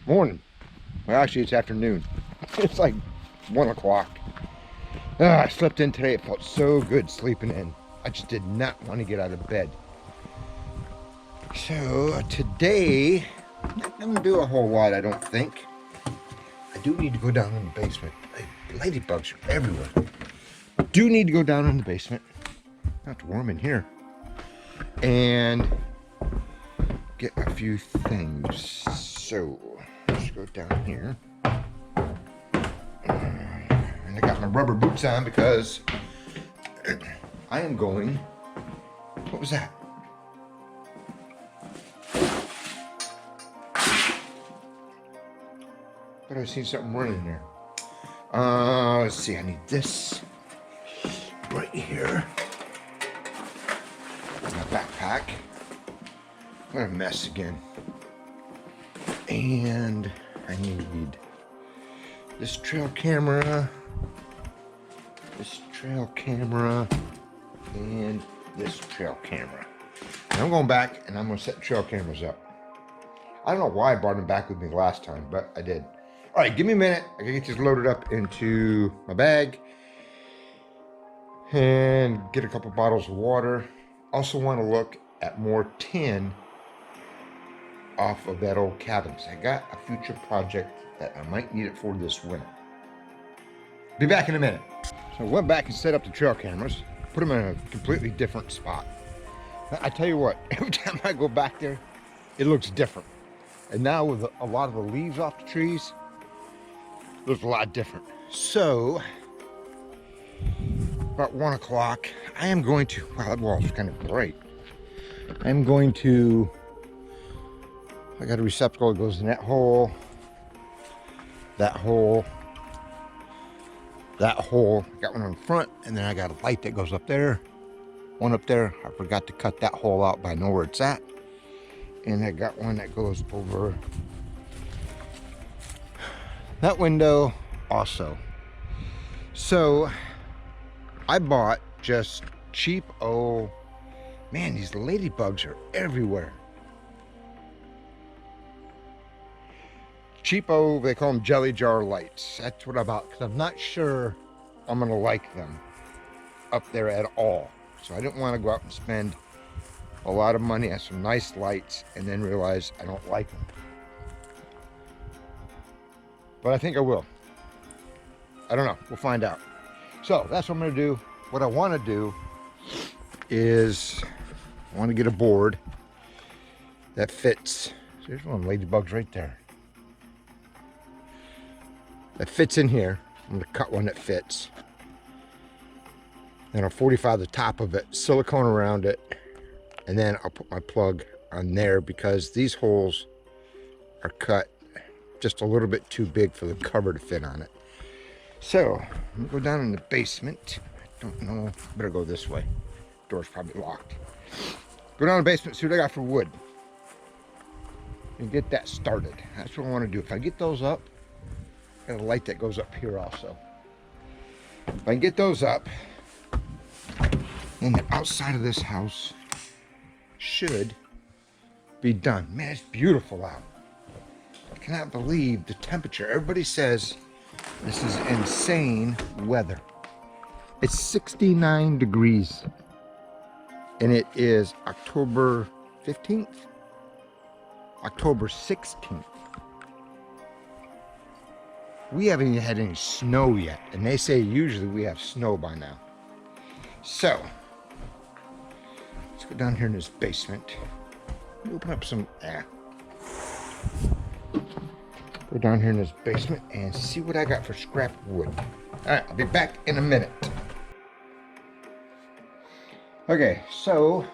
Morning. Well, actually, it's afternoon. It's like 1 o'clock. I slept in today. It felt so good sleeping in. I just did not want to get out of bed. So today, I'm not going to do a whole lot, I don't think. I do need to go down in the basement. Ladybugs are everywhere. Do need to go down in the basement. Not warm in here. And get a few things. So let's go down here. And I got my rubber boots on because I am going. What was that? But I've seen something running there. Let's see. I need this right here. My backpack. What a mess again. And I need this trail camera, and this trail camera. And I'm going back and I'm going to set the trail cameras up. I don't know why I brought them back with me last time, but I did. All right, give me a minute. I gotta get this loaded up into my bag and get a couple bottles of water. Also want to look at more tin off of that old cabin. I got a future project that I might need it for this winter. Be back in a minute. So I went back and set up the trail cameras, put them in a completely different spot. I tell you what, every time I go back there, it looks different. And now with a lot of the leaves off the trees, it looks a lot different. So, about 1 o'clock, I am going to, wow, that wall's kind of bright. I'm going to, I got a receptacle that goes in that hole, that hole, that hole. I got one on the front, and then I got a light that goes up there, one up there. I forgot to cut that hole out, but I know where it's at. And I got one that goes over that window also. So I bought just cheap, oh man, these ladybugs are everywhere. Cheapo, they call them jelly jar lights. That's what I bought, because I'm not sure I'm gonna like them up there at all. So I didn't want to go out and spend a lot of money on some nice lights and then realize I don't like them. But I think I will. I don't know, we'll find out. So that's what I'm gonna do. What I wanna do is I wanna get a board that fits. There's one of the ladybugs right there. That fits in here. I'm gonna cut one that fits. Then I'll 45 the top of it, silicone around it, and then I'll put my plug on there because these holes are cut just a little bit too big for the cover to fit on it. So I'm gonna go down in the basement. I don't know, better go this way. Door's probably locked. Go down in the basement, see what I got for wood. And get that started. That's what I wanna do. If I get those up, I got a light that goes up here also. If I can get those up, then the outside of this house should be done. Man, it's beautiful out. I cannot believe the temperature. Everybody says this is insane weather. It's 69 degrees and it is October 15th, October 16th. We haven't even had any snow yet, and they say usually we have snow by now. So let's go down here in this basement. Open up some Go down here in this basement and see what I got for scrap wood. All right, I'll be back in a minute. Okay, so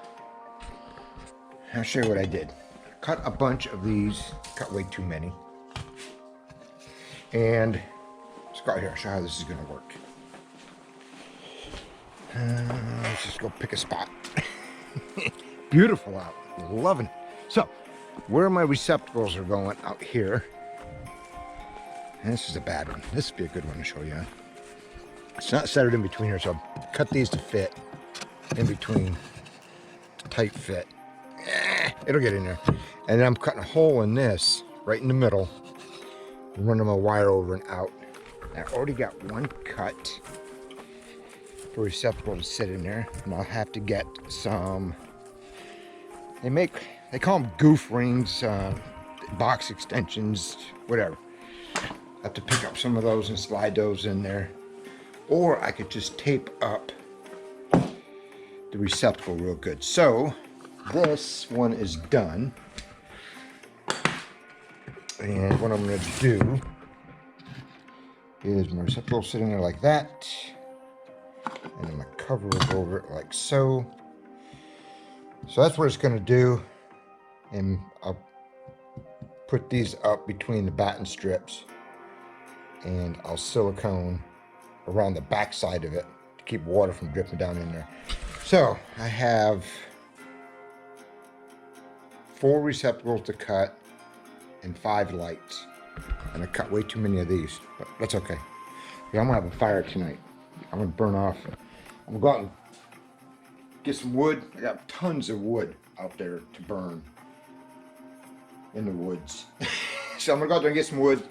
I'll show you what I did. Cut a bunch of these, cut way too many. And let's go out here, show you how this is gonna work. Let's just go pick a spot. Beautiful out, loving it. So, where my receptacles are going out here, and this is a bad one. This would be a good one to show you. It's not centered in between here, so I'll cut these to fit in between, tight fit. It'll get in there. And then I'm cutting a hole in this right in the middle running my wire over and out. I already got one cut for receptacle to sit in there, and I'll have to get some, they call them goof rings, box extensions, whatever. I have to pick up some of those and slide those in there. Or I could just tape up the receptacle real good. So this one is done. And what I'm going to do is my receptacle sitting there like that. And then my cover will go over it like so. So that's what it's going to do. And I'll put these up between the batten strips. And I'll silicone around the back side of it to keep water from dripping down in there. So I have 4 receptacles to cut and 5 lights. And I cut way too many of these, but that's okay. Yeah, I'm gonna have a fire tonight. I'm gonna burn off. I'm gonna go out and get some wood. I got tons of wood out there to burn in the woods. So I'm gonna go out there and get some wood,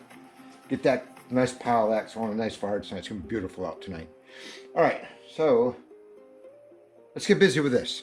get that nice pile of that, so I want a nice fire tonight. It's gonna be beautiful out tonight. All right, so let's get busy with this.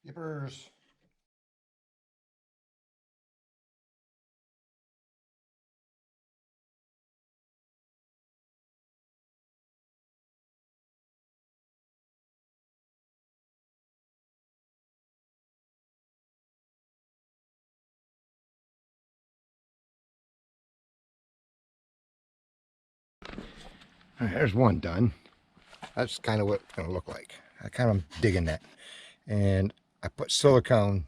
Yippers. All right, there's one done. That's kind of what it's gonna look like. I kind of digging that. And I put silicone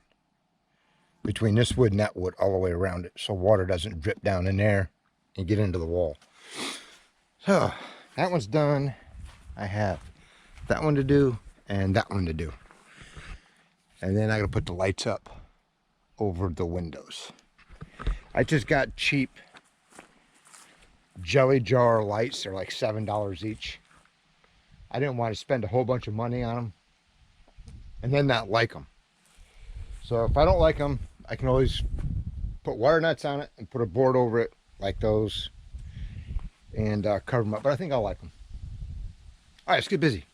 between this wood and that wood all the way around it so water doesn't drip down in there and get into the wall. So that one's done. I have that one to do and that one to do. And then I gotta put the lights up over the windows. I just got cheap jelly jar lights. They're like $7 each. I didn't want to spend a whole bunch of money on them and then not like them. So if I don't like them, I can always put wire nuts on it and put a board over it like those and cover them up. But I think I'll like them. All right, let's get busy.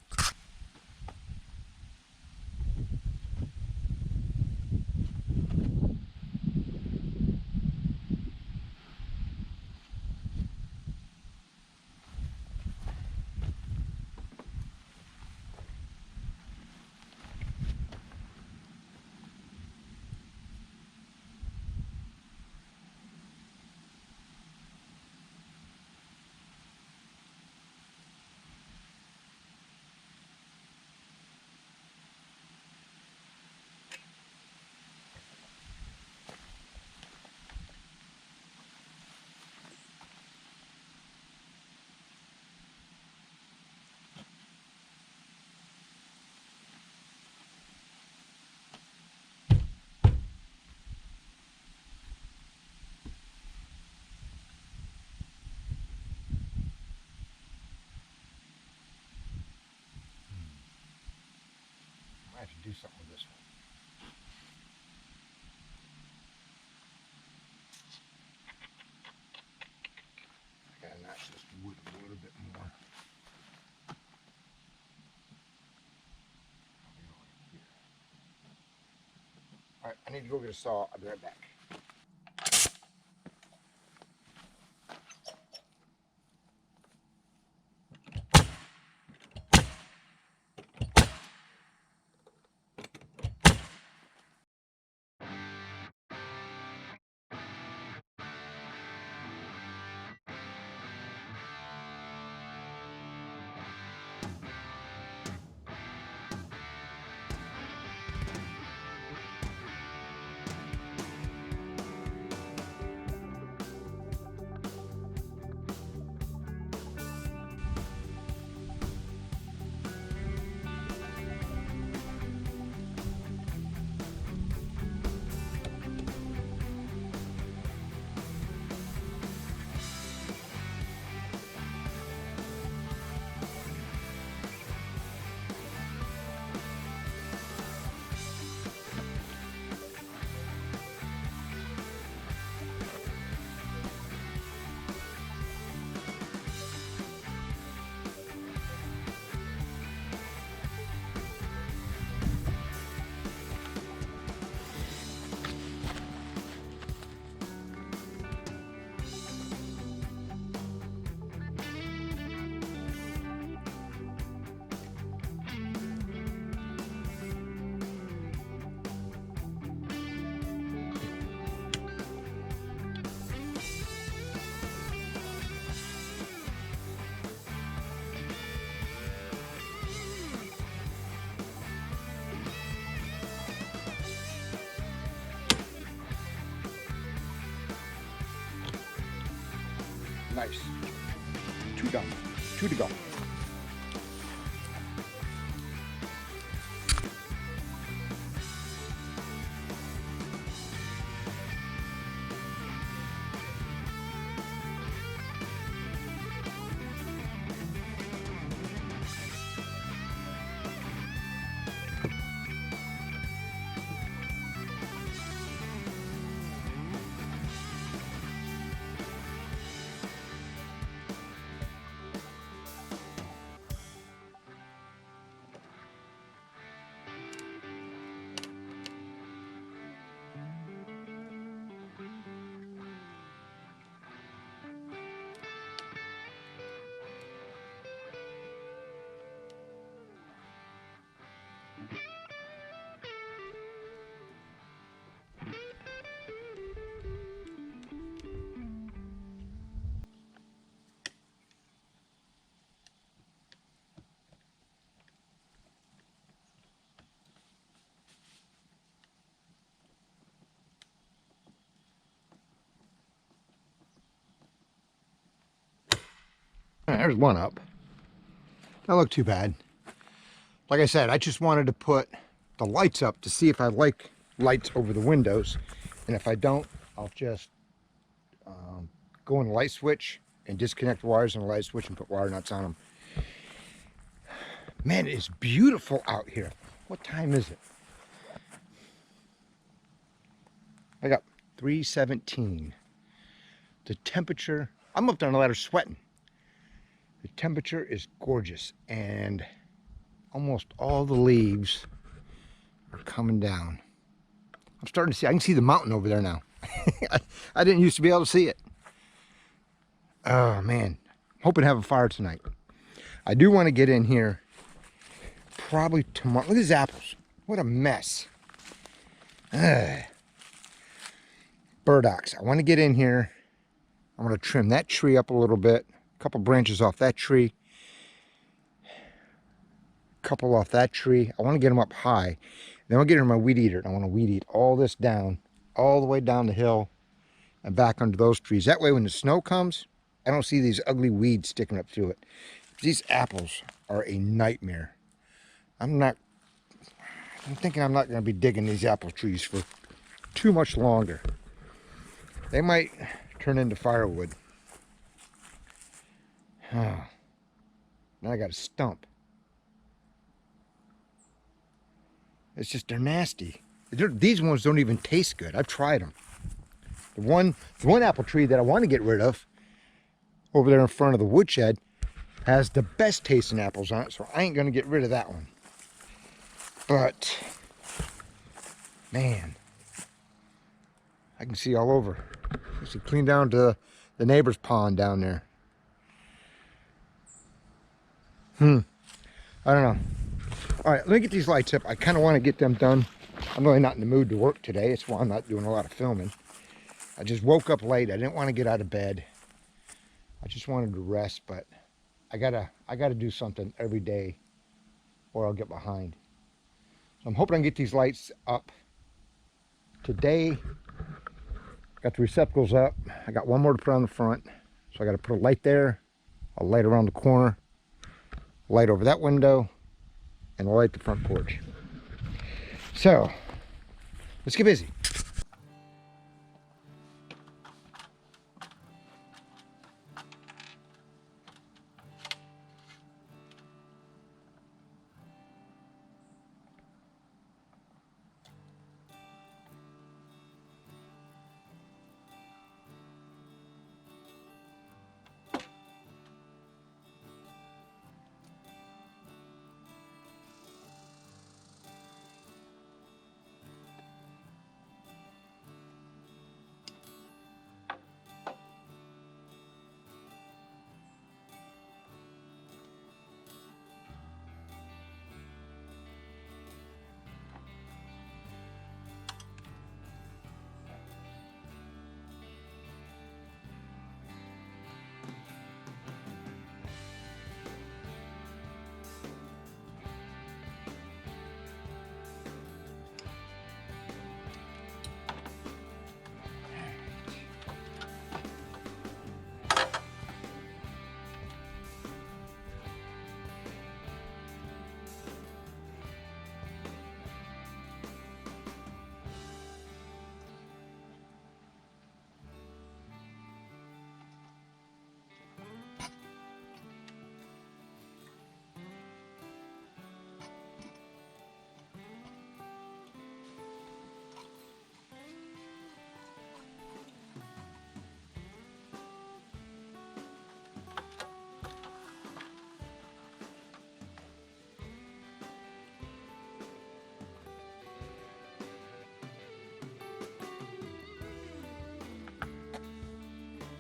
I have to do something with this one. I gotta notch this wood a little bit more. All right, I need to go get a saw. I'll be right back. Nice. 2 done. 2 to go. There's one up. Don't look too bad. Like I said, I just wanted to put the lights up to see if I like lights over the windows. And if I don't, I'll just go in the light switch and disconnect wires in the light switch and put wire nuts on them. Man, it's beautiful out here. What time is it? I got 3:17. The temperature, I'm up there on the ladder sweating. The temperature is gorgeous and almost all the leaves are coming down. I'm starting to see, I can see the mountain over there now. I didn't used to be able to see it. Oh man, I'm hoping to have a fire tonight. I do want to get in here probably tomorrow. Look at these apples. What a mess. Burdocks. I want to get in here. I'm going to trim that tree up a little bit. A couple branches off that tree. A couple off that tree. I want to get them up high. Then I'll get in my weed eater. I want to weed eat all this down, all the way down the hill and back under those trees. That way when the snow comes, I don't see these ugly weeds sticking up through it. These apples are a nightmare. I'm thinking I'm not going to be digging these apple trees for too much longer. They might turn into firewood. Now I got a stump. It's just, they're nasty. These ones don't even taste good. I've tried them. The one apple tree that I want to get rid of over there in front of the woodshed has the best tasting apples on it, so I ain't going to get rid of that one. But, man, I can see all over. I should clean down to the neighbor's pond down there. I don't know. All right, let me get these lights up. I kind of want to get them done. I'm really not in the mood to work today. It's why I'm not doing a lot of filming. I just woke up late. I didn't want to get out of bed. I just wanted to rest, but I gotta do something every day or I'll get behind. So I'm hoping I can get these lights up today. Got the receptacles up. I got one more to put on the front. So I got to put a light there, a light around the corner, a light over that window, and a light at the front porch. So let's get busy.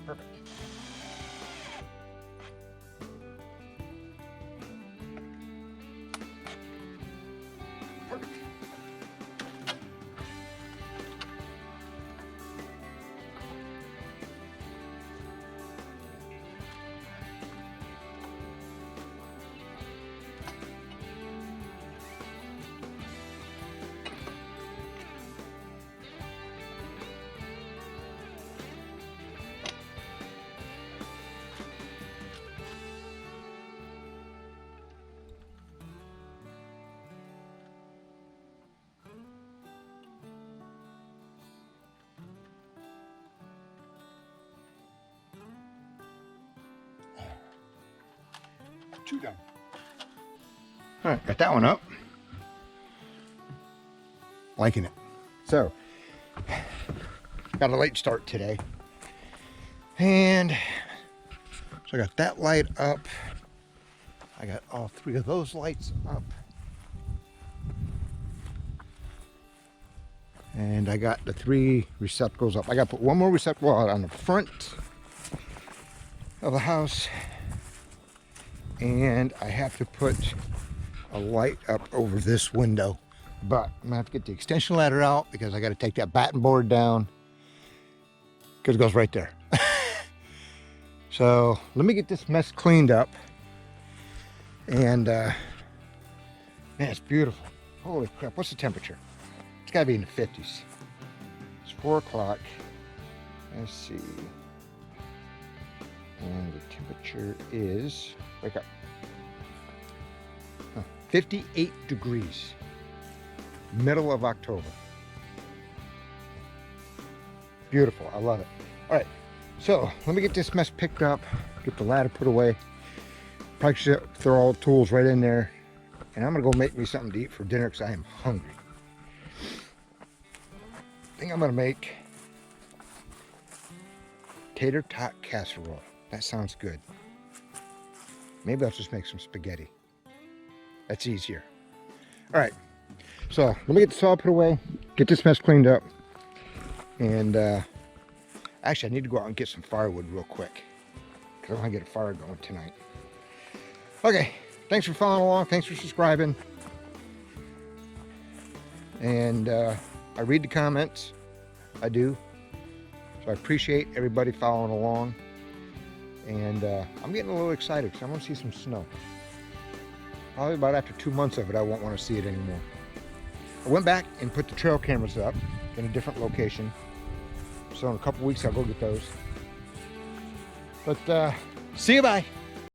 Perfect. Perfect. Two done. All right, got that one up. Liking it. So, got a late start today. And so I got that light up. I got all three of those lights up. And I got the three receptacles up. I got to put one more receptacle out on the front of the house. And I have to put a light up over this window. But I'm gonna have to get the extension ladder out because I gotta take that batten board down because it goes right there. So let me get this mess cleaned up. And man, it's beautiful. Holy crap, what's the temperature? It's gotta be in the 50s. It's 4 o'clock. Let's see. And the temperature is, wake up, 58 degrees. Middle of October. Beautiful, I love it. All right, so let me get this mess picked up, get the ladder put away. Probably should throw all the tools right in there. And I'm gonna go make me something to eat for dinner because I am hungry. I think I'm gonna make tater tot casserole. That sounds good. Maybe I'll just make some spaghetti. That's easier. All right, so let me get this all put away, get this mess cleaned up. And actually I need to go out and get some firewood real quick because I want to get a fire going tonight. Okay, thanks for following along. Thanks for subscribing. And I read the comments. I do. So I appreciate everybody following along. And I'm getting a little excited because I want to see some snow. Probably about after 2 months of it, I won't want to see it anymore. I went back and put the trail cameras up in a different location. So in a couple weeks, I'll go get those. But see you, bye.